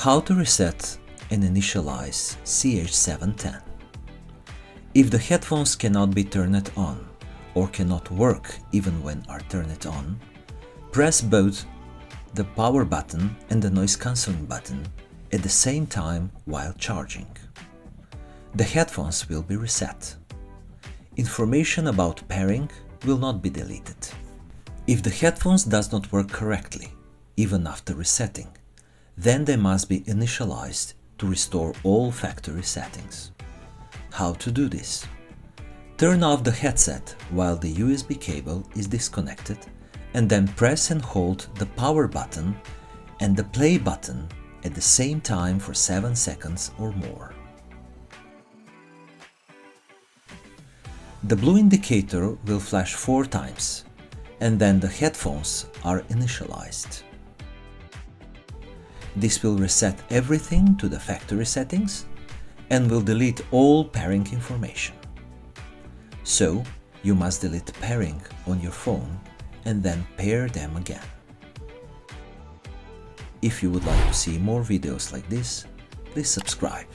How to reset and initialize CH710. If the headphones cannot be turned on or cannot work even when are turned on, press both the power button and the noise cancelling button at the same time while charging. The headphones will be reset. Information about pairing will not be deleted. If the headphones does not work correctly, even after resetting, then they must be initialized to restore all factory settings. How to do this? Turn off the headset while the USB cable is disconnected and then press and hold the power button and the play button at the same time for 7 seconds or more. The blue indicator will flash 4 times and then the headphones are initialized. This will reset everything to the factory settings and will delete all pairing information. So, you must delete pairing on your phone and then pair them again. If you would like to see more videos like this, please subscribe.